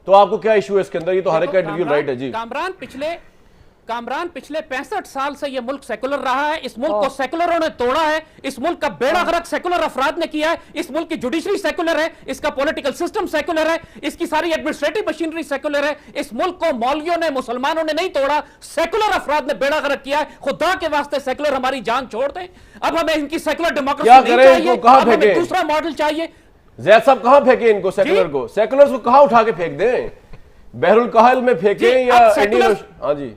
तो आपको क्या इशू है इसके अंदर? ये तो हर एक का इंडिविजुअल राइट है जी। कामरान पिछले 65 साल से ये मुल्क सेकुलर रहा है, इस मुल्क को सेकुलरों ने तोड़ा है, इस मुल्क का बेड़ा गर्क सेकुलर अफराद ने किया है, इस मुल्क की जुडिशरी सेकुलर है, इसका पॉलिटिकल सिस्टम सेकुलर है, इसकी सारी एडमिनिस्ट्रेटिव मशीनरी सेकुलर है। इस मुल्क को मौलवियों ने, मुसलमानों ने नहीं तोड़ा, सेकुलर अफराद ने बेड़ा गर्क किया है। खुदा के वास्ते सेकुलर हमारी जान छोड़ दें। अब हमें इनकी सेकुलर डेमोक्रेसी नहीं चाहिए, अब हमें दूसरा मॉडल चाहिए। ज़ैद साहब कहां फेंके इनको सेकुलर को? सेकुलर्स को कहां उठा के फेंक दें? बहरुल कहल में फेंके या इंडियन? हाँ जी,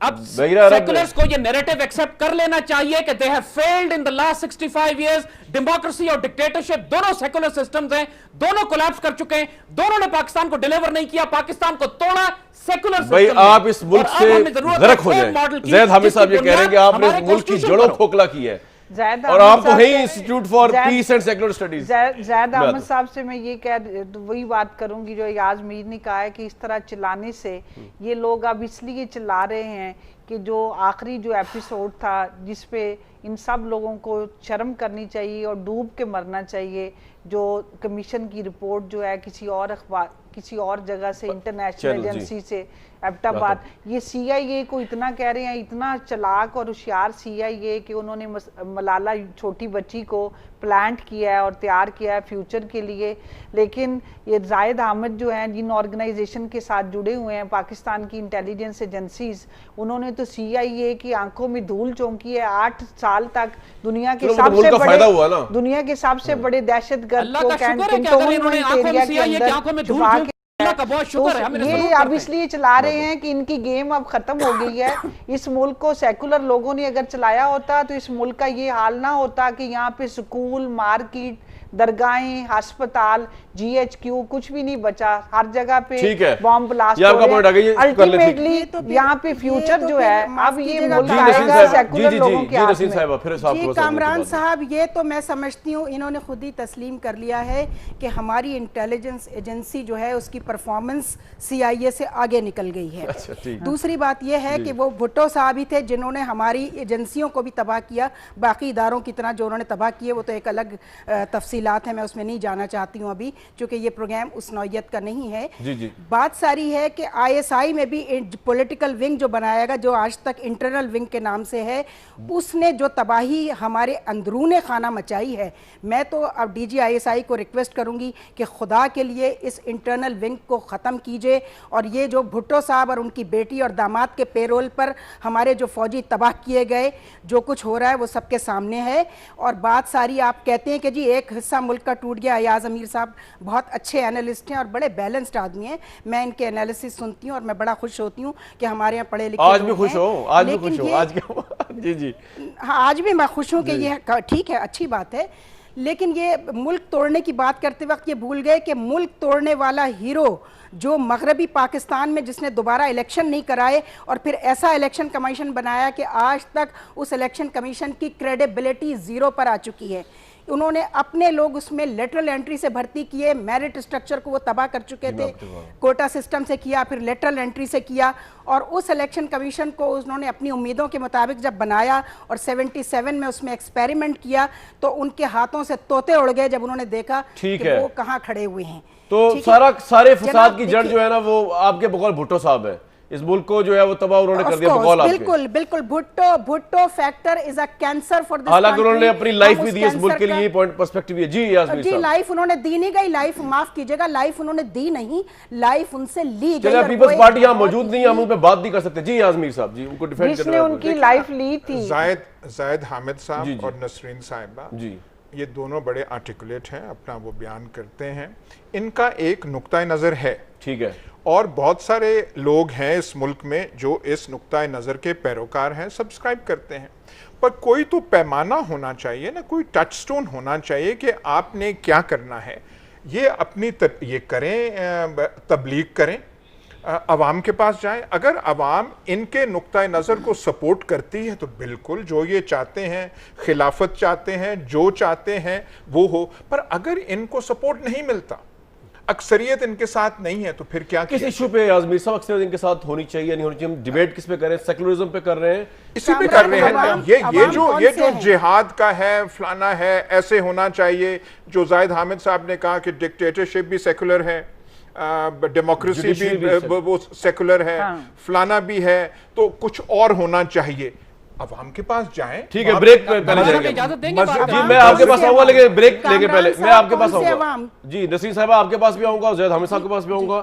अब सेकुलर्स को ये नैरेटिव एक्सेप्ट कर लेना चाहिए कि they have failed in the last 65 years. Democracy और डिक्टेटरशिप दोनों सेकुलर सिस्टम्स हैं, दोनों कोलैप्स कर चुके हैं, दोनों ने पाकिस्तान को डिलीवर नहीं किया, पाकिस्तान को तोड़ा। सेकुलर भाई आप इस मुल्क से गर्क हो जाए। ज़ैद हामिद साहब ये कह रहे हैं कि आपने इस मुल्क की जड़ों खोखला की है, और आप तो है institute for peace and secular studies. Zaid Ahmad साहब से मैं ये वही बात करूंगी जो एयाज मीर ने कहा है कि इस तरह चिल्लाने से ये लोग अब इसलिए चिल्ला रहे हैं कि जो आखिरी जो एपिसोड था जिसपे इन सब लोगों को शर्म करनी चाहिए और डूब के मरना चाहिए, जो कमीशन की रिपोर्ट जो है किसी और अखबार, किसी और जगह से, इंटरनेशनल एजेंसी से, एबटाबाद, ये CIA को इतना कह रहे हैं, इतना चालाक और होशियार CIA कि उन्होंने मलाला छोटी बच्ची को प्लांट किया है और तैयार किया है फ्यूचर के लिए। लेकिन ये ज़ाहिद अहमद जो हैं, जिन ऑर्गेनाइजेशन के साथ जुड़े हुए हैं पाकिस्तान की इंटेलिजेंस एजेंसीज, उन्होंने तो CIA की आंखों में धूल झोंकी है। 8 साल तक दुनिया के सबसे बड़े दहशतगर्द को ये अब इसलिए चला रहे हैं कि इनकी गेम अब खत्म हो गई है। इस मुल्क को सेकुलर लोगों ने अगर चलाया होता तो इस मुल्क का ये हाल ना होता कि यहाँ पे स्कूल, मार्केट, दरगाहें, अस्पताल, GHQ कुछ भी नहीं बचा, हर जगह पे बॉम्ब ब्लास्ट हो रहे हैं। अल्टीमेटली यहाँ पे फ्यूचर जो है अब ये मुल्क आएगा सेकुलर लोगों के हाथ में। जी कामरान साहब, ये तो मैं समझती हूँ इन्होंने खुद ही तस्लीम कर लिया है कि हमारी इंटेलिजेंस एजेंसी जो है उसकी परफॉर्मेंस CIA से आगे निकल गई है। दूसरी बात यह है कि वो भुट्टो साहब ही थे जिन्होंने हमारी एजेंसियों को भी तबाह किया, बाकी इदारों की तरह जो उन्होंने तबाह किए वो तो एक अलग तफसीलात है, मैं उसमें नहीं जाना चाहती हूँ अभी, क्योंकि ये प्रोग्राम उस नौयत का नहीं है। जी। बात सारी है कि ISI में भी पॉलिटिकल विंग जो बनाया गया, जो आज तक इंटरनल विंग के नाम से है, उसने जो तबाही हमारे अंदरूने खाना मचाई है, मैं तो अब DG ISI को रिक्वेस्ट करूंगी कि खुदा के लिए इस इंटरनल विंग को ख़त्म कीजिए, और ये जो भुट्टो साहब और उनकी बेटी और दामाद के पेरोल पर हमारे जो फौजी तबाह किए गए, जो कुछ हो रहा है वो सबके सामने है। और बात सारी आप कहते हैं कि जी एक हिस्सा मुल्क का टूट गया। एयाज मीर साहब बहुत अच्छे एनालिस्ट हैं और बड़े बैलेंस्ड आदमी हैं, मैं इनके एनालिसिस सुनती हूँ और मैं बड़ा खुश होती हूँ कि हमारे यहाँ पढ़े लिखे आज भी खुश हो, आज भी खुश हो, आज जी हाँ, आज भी मैं खुश हूँ कि ये ठीक है, अच्छी बात है। लेकिन ये मुल्क तोड़ने की बात करते वक्त ये भूल गए कि मुल्क तोड़ने वाला हीरो जो मगरबी पाकिस्तान में जिसने दोबारा इलेक्शन नहीं कराए और फिर ऐसा इलेक्शन कमीशन बनाया कि आज तक उस इलेक्शन कमीशन की क्रेडिबिलिटी ज़ीरो पर आ चुकी है। उन्होंने अपने लोग उसमें लेटरल एंट्री से भर्ती किए, मेरिट स्ट्रक्चर को वो तबाह कर चुके थे, कोटा सिस्टम से किया, फिर लेटरल एंट्री से किया, और उस इलेक्शन कमीशन को उन्होंने अपनी उम्मीदों के मुताबिक जब बनाया और 77 में उसमें एक्सपेरिमेंट किया तो उनके हाथों से तोते उड़ गए जब उन्होंने देखा कि वो कहाँ खड़े हुए हैं। तो सारे फसाद की जड़ जो है ना वो आपके बकौल भुट्टो साहब है, इस मुल्क को जो है वो तबाह उन्होंने कर दिया बकौल आपके। बिल्कुल Bhutto factor is a cancer for this. हालांकि उन्होंने अपनी लाइफ भी दी इस मुल्क के लिए, पॉइंट पर्सपेक्टिव है जी। लाइफ उन्होंने दी नहीं गई, लाइफ माफ कीजिएगा, लाइफ उन्होंने दी नहीं, लाइफ उनसे ली गई। पीपल्स पार्टी यहाँ मौजूद नहीं, हम उन पे बात नहीं कर सकते जी। आजमीर साहब जी उनको डिफेंड करना है, उनकी लाइफ ली थी। ज़ाहिद हामिद साहब और नसरीन साहिबा जी, ये दोनों बड़े आर्टिकुलेट हैं, अपना वो बयान करते हैं, इनका एक नुक्ता नज़र है, ठीक है, और बहुत सारे लोग हैं इस मुल्क में जो इस नुक्ता नज़र के पैरोकार हैं, सब्सक्राइब करते हैं, पर कोई तो पैमाना होना चाहिए ना, कोई टचस्टोन होना चाहिए कि आपने क्या करना है। ये अपनी ये करें, तबलीग करें, अवाम के पास जाएं। अगर अवाम इनके नुक्ता नज़र को सपोर्ट करती है तो बिल्कुल जो ये चाहते हैं, खिलाफत चाहते हैं, जो चाहते हैं वो हो। पर अगर इनको सपोर्ट नहीं मिलता, अक्सरियत इनके साथ नहीं है, तो फिर क्या किस इशू पे आजमीर साहब अक्सरियत इनके साथ होनी चाहिए नहीं होनी चाहिए? हम डिबेट किस पे कर रहे हैं? सेकुलरिज्म पे कर रहे हैं, इसी पे कर रहे हैं। ये जो जिहाद का है, फलाना है, ऐसे होना चाहिए। जो जाहिद हामिद साहब ने कहा कि डिक्टेटरशिप भी सेकुलर है, डेमोक्रेसी भी वो सेकुलर है, फलाना भी है, तो कुछ और होना चाहिए। अब हम के पास जाएं। ठीक है, ब्रेक पहले जाएंगे। जी मैं आपके पास आऊंगा, लेकिन ब्रेक लेके पहले मैं आपके पास आऊंगा। जी नसीर साहब आपके पास भी आऊंगा, जैद हामिद साहब के पास भी आऊंगा।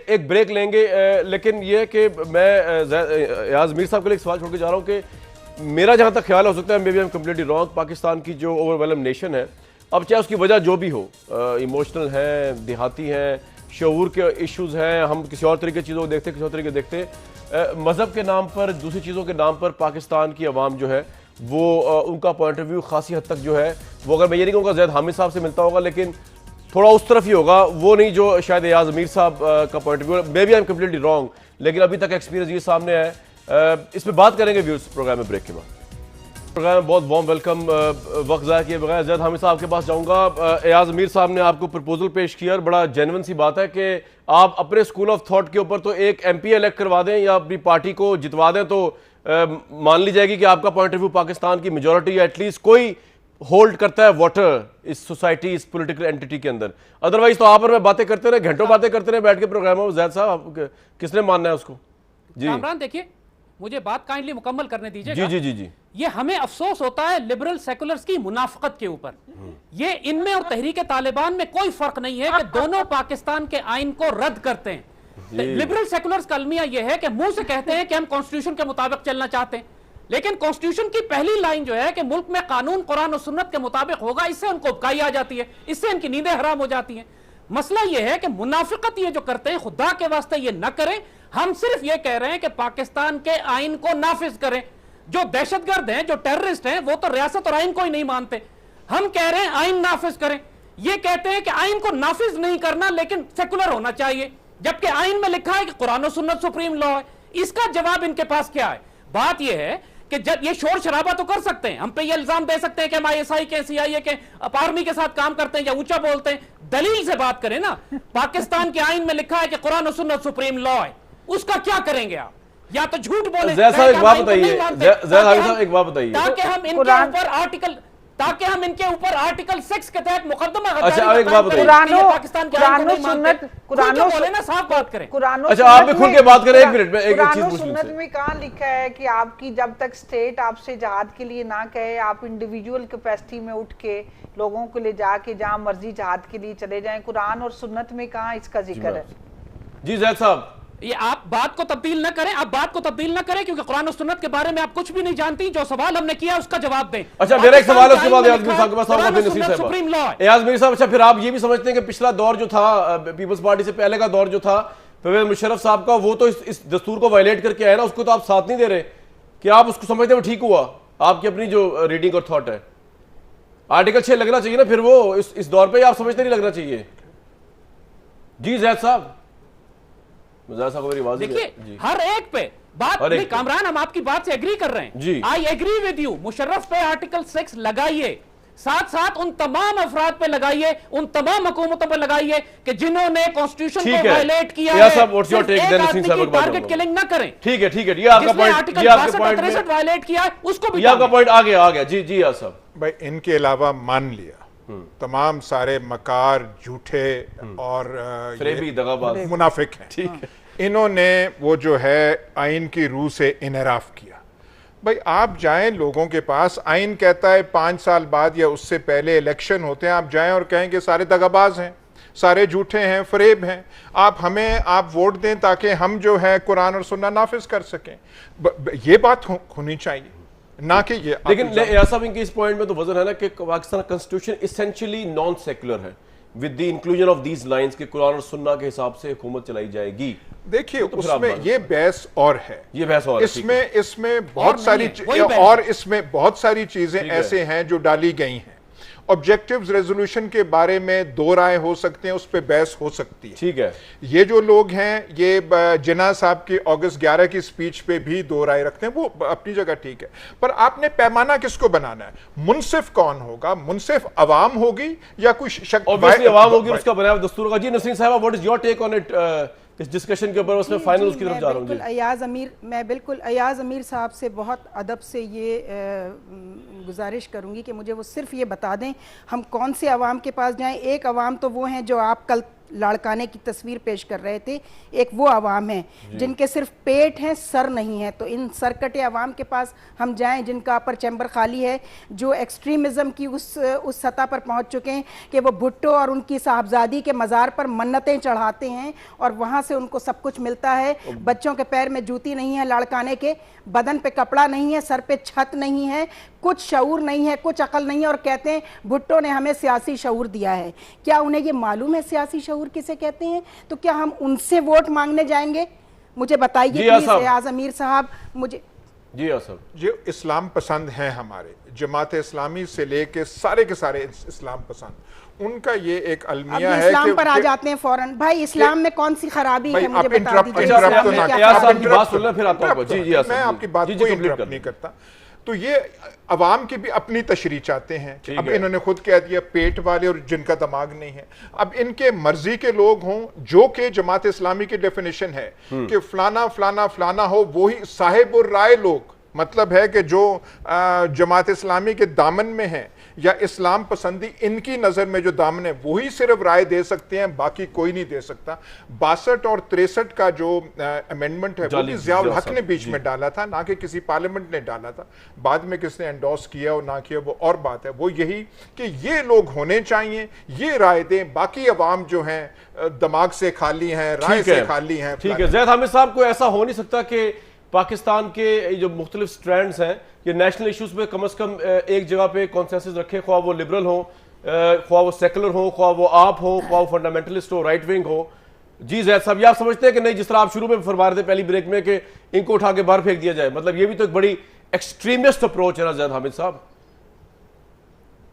एक ब्रेक लेंगे, लेकिन ये कि मैं आजमीर साहब के लिए एक सवाल छोड़ के जा रहा हूँ कि मेरा जहां तक ख्याल हो सकता है, may be I am completely wrong, Pakistan की जो ओवरवेलम नेशन है, अब चाहे उसकी वजह जो भी हो, इमोशनल है, देहाती है, शऊर के इश्यूज हैं, हम किसी और तरीके की चीज़ों को देखते हैं, किसी और तरीके देखते हैं, मज़हब के नाम पर, दूसरी चीज़ों के नाम पर पाकिस्तान की आवाम जो है वो उनका पॉइंट ऑफ व्यू खासी हद तक जो है वो, अगर मैं ये नहीं कहूँगा जैद हामिद साहब से मिलता होगा, लेकिन थोड़ा उस तरफ ही होगा, वो नहीं जो शायद एयाज अमीर साहब का point of view. May be I am completely wrong, लेकिन अभी तक एक्सपीरियंस ये सामने है। इस पर बात करेंगे व्यूअर्स प्रोग्राम में ब्रेक के बाद। प्रोग्राम में बहुत वार्म वेलकम। वक्त ज़ाया किए बगैर जैद हामिद साहब के पास जाऊंगा। एयाज अमीर साहब ने आपको प्रपोजल पेश किया और बड़ा जेन्युइन सी बात है कि आप अपने स्कूल ऑफ थॉट के ऊपर तो एक MP इलेक्ट करवा दें या अपनी पार्टी को जितवा दें, तो मान ली जाएगी कि आपका पॉइंट ऑफ व्यू पाकिस्तान की मेजॉरिटी या एटलीस्ट कोई होल्ड करता है वाटर इस सोसाइटी, इस पॉलिटिकल एंटिटी के अंदर। अदरवाइज तो आप और मैं बातें करते रहे, घंटों बातें करते रहे बैठ के प्रोग्रामों में। जैद साहब किसने मानना है उसको? जी कामरान देखिए, मुझे बात काइंडली मुकम्मल करने दीजिए। जी जी जी जी। ये हमें अफसोस होता है लिबरल सेकुलर्स की मुनाफकत के ऊपर। ये इनमें और तहरीक तालिबान में कोई फर्क नहीं है कि दोनों पाकिस्तान के आइन को रद्द करते हैं। लिबरल सेकुलर्स का अलमिया यह है कि मुंह से कहते हैं कि हम कॉन्स्टिट्यूशन के मुताबिक चलना चाहते हैं, लेकिन कॉन्स्टिट्यूशन की पहली लाइन जो है कि मुल्क में कानून कुरान और सुन्नत के मुताबिक होगा, इससे उनको उबकाई आ जाती है, इससे इनकी नींदें हराम हो जाती हैं। मसला यह है कि मुनाफिकत ये जो करते हैं, खुदा के वास्ते ये न करें। हम सिर्फ ये कह रहे हैं कि पाकिस्तान के आइन को नाफिज करें। जो दहशतगर्द हैं, जो टेररिस्ट हैं, वो तो रियासत और आइन को ही नहीं मानते। हम कह रहे हैं आइन नाफिज करें। ये कहते हैं कि आइन को नाफिज नहीं करना लेकिन सेकुलर होना चाहिए, जबकि आइन में लिखा है कि कुरान और सुन्नत सुप्रीम लॉ है। इसका जवाब इनके पास क्या है? बात यह है कि जब ये शोर शराबा तो कर सकते हैं, हम पे ये इल्जाम दे सकते हैं कि हम ISI के, CIA के, आर्मी के साथ काम करते हैं या ऊंचा बोलते हैं। दलील से बात करें ना। पाकिस्तान के आइन में लिखा है कि कुरान और सुन्नत सुप्रीम लॉ है, उसका क्या करेंगे आप? या तो झूठ बोले। जैसा एक बात बताइए, एक बात बताइए, ताकि हम इनके ऊपर आर्टिकल, ताकि हम इनके ऊपर आर्टिकल 6 के तहत मुकदमा। अच्छा एक बात बताइए, पाकिस्तान के आइन को नहीं मानते, बोले ना, साफ बात करें। अच्छा आप भी खुल के बात करें। एक मिनट में एक चीज सुन्नत में कहाँ लिखा है कि आपकी जब तक स्टेट आपसे जहाद के लिए ना कहे, आप इंडिविजुअल कैपेसिटी में उठ के लोगों को ले जाके जहाँ मर्जी जहाद के लिए चले जाएं? कुरान और सुन्नत में कहाँ इसका जिक्र है? जी जैद साहब, ये आप बात को तब्दील न करें, आप बात को तब्दील न करें, क्योंकि कुरान और सुन्नत के बारे में आप कुछ भी नहीं जानती। जो सवाल हमने किया उसका जवाब दें। अच्छा मेरा एक सवाल है, उसके बाद एयाज अमीर साहब के पास आऊंगा, फिर नसीर साहब। एयाज अमीर साहब, अच्छा फिर आप ये भी समझते हैं कि पिछला दौर जो था, पीपल्स पार्टी से पहले का दौर जो था परवेज मुशर्रफ साहब का, वो तो इस दस्तूर को वायलेट करके आया ना, उसको तो आप साथ नहीं दे रहे? कि आप उसको समझते हैं ठीक हुआ? आपकी अपनी जो रीडिंग और थॉट है, आर्टिकल 6 लगना चाहिए ना फिर वो इस दौर पे, आप समझते नहीं लगना चाहिए? जी जैद साहब, देखिए हर एक पे बात नहीं। कामरान, हम आपकी बात से एग्री कर रहे हैं। I agree with you. Musharraf पे आर्टिकल 6 लगाइए, साथ साथ उन तमाम अफराद पे लगाइए, उन तमाम हुकूमतों पे लगाइए कि जिन्होंने कॉन्स्टिट्यूशन को वायलेट किया है। टारगेट किलिंग ना करें। ठीक है ठीक है, ये आपका पॉइंट, आर्टिकल 63 वायलेट किया है उसको भी, आपका पॉइंट आ गया। जी जी यार साहब। भाई इनके अलावा मान लिया तमाम सारे मकार, झूठे और मुनाफिक हैं। ठीक है, इन्होंने वो जो है आइन की रूह से इनहराफ किया। भाई आप जाएं लोगों के पास, आइन कहता है 5 साल बाद या उससे पहले इलेक्शन होते हैं, आप जाएं और कहें कि सारे दगाबाज हैं, सारे झूठे हैं, फरेब हैं, आप वोट दें ताकि हम जो है कुरान और सुन्नत नाफिज कर सकें। ये बात होनी चाहिए ना कि ये। लेकिन यार साहब इनके इस पॉइंट में तो वजन है ना कि Pakistan constitution essentially non secular है, with the inclusion of these lines के कुरान और सुन्ना के हिसाब से हुकूमत चलाई जाएगी। देखिए तो उसमें ये बहस और है, ये बहस और इसमें बहुत सारी और इसमें बहुत सारी चीजें ऐसे हैं जो डाली गई हैं। ऑब्जेक्टिव्स रेजोल्यूशन के बारे में दो राय हो सकते हैं, उस पर बहस हो सकती है। ठीक है, ये जो लोग हैं ये जिन्ना साहब की अगस्त 11 की स्पीच पे भी दो राय रखते हैं, वो अपनी जगह ठीक है, पर आपने पैमाना किसको बनाना है? मुनसिफ कौन होगा? मुनसिफ अवाम होगी या कोई ऑब्वियसली अवाम होगी, उसका बनाया दस्तूर होगा। जी नसीम साहब, what is your take on it इस डिस्कशन के ऊपर? उसमें फाइनल्स की तरफ जा रहा हूं। मैं बिल्कुल अयाज अमीर साहब से बहुत अदब से ये गुजारिश करूंगी कि मुझे वो सिर्फ ये बता दें हम कौन से अवाम के पास जाएं। एक अवाम तो वो हैं जो आप कल लाड़काने की तस्वीर पेश कर रहे थे, एक वो अवाम है जिनके सिर्फ पेट हैं, सर नहीं है। तो इन सरकटे अवाम के पास हम जाएं जिनका अपर चैम्बर खाली है, जो एक्सट्रीमिज़म की उस सतह पर पहुंच चुके हैं कि वो भुट्टो और उनकी साहबजादी के मज़ार पर मन्नतें चढ़ाते हैं और वहाँ से उनको सब कुछ मिलता है। बच्चों के पैर में जूती नहीं है लाड़काने के, बदन पे कपड़ा नहीं है, सर पे छत नहीं है, कुछ शऊर नहीं है, कुछ अकल नहीं है, और कहते हैं भुट्टो ने हमें सियासी शऊर दिया है। क्या उन्हें ये मालूम है सियासी शऊर किसे कहते हैं? तो क्या हम उनसे वोट मांगने जाएंगे? मुझे बताइए प्लीज अयाज अमीर साहब। मुझे जी असद, जो इस्लाम पसंद हैं हमारे जमात इस्लामी से लेके सारे के सारे इस्लाम पसंद, उनका ये एक अलमिया है इस्लाम पर आ जाते हैं फौरन। भाई इस्लाम में कौन सी खराबी है? मुझे बता दीजिए। मैं आपकी बात को इंटरप्ट नहीं करता। तो ये अवाम की भी अपनी तशरीह चाहते हैं। अब इन्होंने खुद कह दिया पेट वाले और जिनका दिमाग नहीं है। अब इनके मर्जी के लोग हों, जो कि जमात इस्लामी की डेफिनेशन है कि फलाना फलाना फलाना हो, वही साहिबुर राय लोग, मतलब है कि जो जमात इस्लामी के दामन में है या इस्लाम पसंदी इनकी नज़र में जो दामन है, वही सिर्फ राय दे सकते हैं, बाकी कोई नहीं दे सकता। 62 और 63 का जो अमेंडमेंट है वो भी ज़ियाउल हक ने बीच में डाला था, ना कि किसी पार्लियामेंट ने डाला था। बाद में किसने एंडोर्स किया और ना किया वो और बात है। वो यही कि ये लोग होने चाहिए, ये राय दें, बाकी अवाम जो हैं दिमाग से खाली हैं, राय से खाली हैं। ठीक है ज़ैद हामिद साहब, को ऐसा हो नहीं सकता कि पाकिस्तान के जो मुख्तलिफ स्ट्रैंड्स हैं ये नेशनल इश्यूज पे कम से कम एक जगह पे कॉन्सेंसस रखे, ख्वाह वो लिबरल हो, ख्वाह वो सेकुलर हो, ख्वाह वो आप हो, ख्वाह वो फंडामेंटलिस्ट हो, राइट विंग हो? जी ज़ैद साहब, ये आप समझते हैं कि नहीं, जिस तरह आप शुरू में फरमा रहे थे पहली ब्रेक में कि इनको उठा के बाहर फेंक दिया जाए, मतलब ये भी तो एक बड़ी एक्सट्रीमिस्ट अप्रोच है ना ज़ैद हामिद साहब?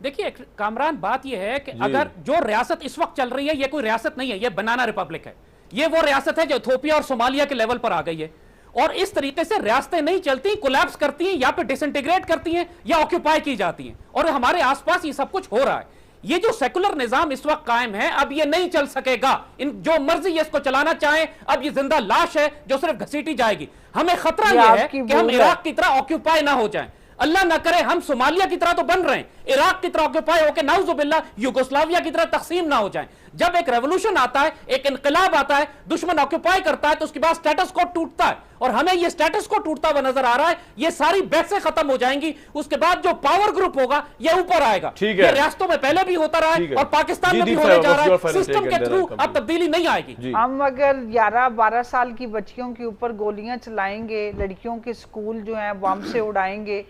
देखिए कामरान, बात यह है कि अगर जो रियासत इस वक्त चल रही है ये कोई रियासत नहीं है, ये बनाना रिपब्लिक है। ये वो रियासत है जो इथोपिया और सोमालिया के लेवल पर आ गई है, और इस तरीके से रियासतें नहीं चलती, कोलैप्स करती हैं, या फिर डिसइंटीग्रेट करती हैं या ऑक्यूपाई की जाती हैं, और हमारे आसपास ये सब कुछ हो रहा है। ये जो सेकुलर निजाम इस वक्त कायम है, अब ये नहीं चल सकेगा। इन जो मर्जी ये इसको चलाना चाहे, अब ये जिंदा लाश है जो सिर्फ घसीटी जाएगी। हमें खतरा यह है कि हम इराक की तरह ऑक्यूपाई ना हो जाएं। अल्लाह ना करे हम सोमालिया की तरह तो बन रहे हैं, इराक की तरह ऑक्यूपाई होकर नाउजुबिल्लाह युगोस्लाविया की तरह तकसीम ना हो जाएं। जब एक रेवोल्यूशन आता है, एक इनकलाब आता है, दुश्मन ऑक्यूपाई करता है, तो उसके बाद स्टेटस को टूटता है, और हमें ये स्टेटस को टूटता हुआ नजर आ रहा है। ये सारी बहसें खत्म हो जाएंगी, उसके बाद जो पावर ग्रुप होगा ये ऊपर आएगा। ये रियासतों में पहले भी होता रहा है और पाकिस्तान में भी होने जा रहा है। सिस्टम के थ्रू अब तब्दीली नहीं आएगी। हम अगर 11-12 साल की बच्चियों के ऊपर गोलियां चलाएंगे, लड़कियों के स्कूल जो है बम से उड़ाएंगे,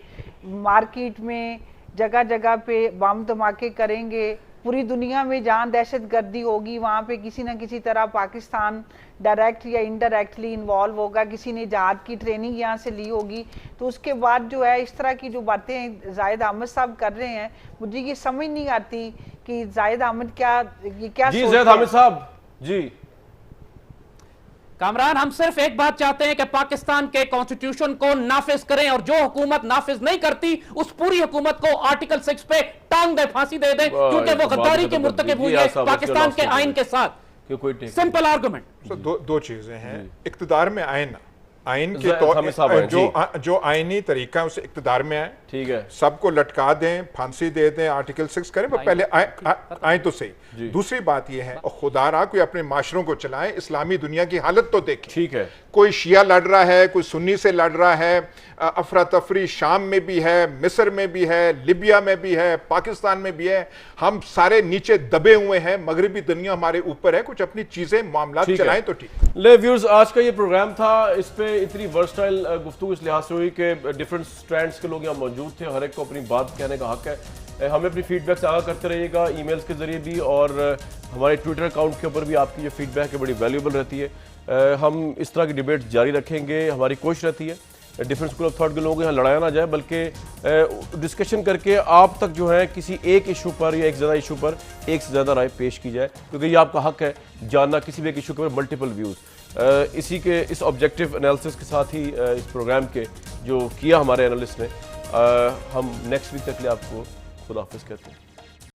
मार्केट में जगह जगह पे बम धमाके करेंगे, पूरी दुनिया में जहाँ दहशतगर्दी होगी वहाँ पे किसी न किसी तरह पाकिस्तान डायरेक्ट या इनडायरेक्टली इन्वॉल्व होगा, किसी ने जहाद की ट्रेनिंग यहाँ से ली होगी। तो उसके बाद जो है इस तरह की जो बातें जाहिद अहमद साहब कर रहे हैं, मुझे ये समझ नहीं आती कि जाहिद अहमद क्या जी जाहिद अहमद साहब जी कामरान, हम सिर्फ एक बात चाहते हैं कि पाकिस्तान के कॉन्स्टिट्यूशन को नाफिज करें, और जो हुकूमत नाफिज नहीं करती उस पूरी हुकूमत को आर्टिकल 6 पे टांग दे, फांसी दे दें, क्योंकि वो गद्दारी के मुर्तकिब हुई है पाकिस्तान के आइन के साथ। Simple argument. दो चीजें हैं, इक्तदार में आए ना, आइन के तौर जो आइनी तरीका है उसे इक्तदार में आए, ठीक है, सबको लटका दें, फांसी दे दें, आर्टिकल 6 करें, पर पहले आए तो सही। दूसरी बात यह है, और खुदा रहा कोई अपने माशरों को चलाए, इस्लामी दुनिया की हालत तो देखें। ठीक है, कोई शिया लड़ रहा है, कोई सुन्नी से लड़ रहा है, अफरा तफरी शाम में भी है, मिस्र में भी है, लिबिया में भी है, पाकिस्तान में भी है। हम सारे नीचे दबे हुए हैं, मगरबी दुनिया हमारे ऊपर है, कुछ अपनी चीजें मामला चलाएं तो ठीक। ले व्यूअर्स, आज का ये प्रोग्राम था, इस पे इतनी वर्सटाइल गुफ्तगू इस लिहाज से हुई कि डिफरेंट स्ट्रैंड्स के लोग यहाँ मौजूद थे, हर एक को अपनी बात कहने का हक है। हमें अपनी फीडबैक से आगाह करते रहिएगा ईमेल्स के जरिए भी, और हमारे ट्विटर अकाउंट के ऊपर भी आपकी जो फीडबैक है बड़ी वैल्यूएबल रहती है। हम इस तरह की डिबेट जारी रखेंगे, हमारी कोशिश रहती है डिफरेंट स्कूल ऑफ थॉट के लोगों को यहाँ लड़ाया ना जाए, बल्कि डिस्कशन करके आप तक जो है किसी एक इशू पर या एक ज़्यादा इशू पर एक से ज़्यादा राय पेश की जाए, क्योंकि ये आपका हक है जानना किसी भी एक इशू के ऊपर मल्टीपल व्यूज़। इसी के इस ऑब्जेक्टिव एनालिसिस के साथ ही इस प्रोग्राम के जो किया हमारे एनालिस्ट ने, हम नेक्स्ट वीक तक के लिए आपको खुदा हाफिज़ कहते हैं।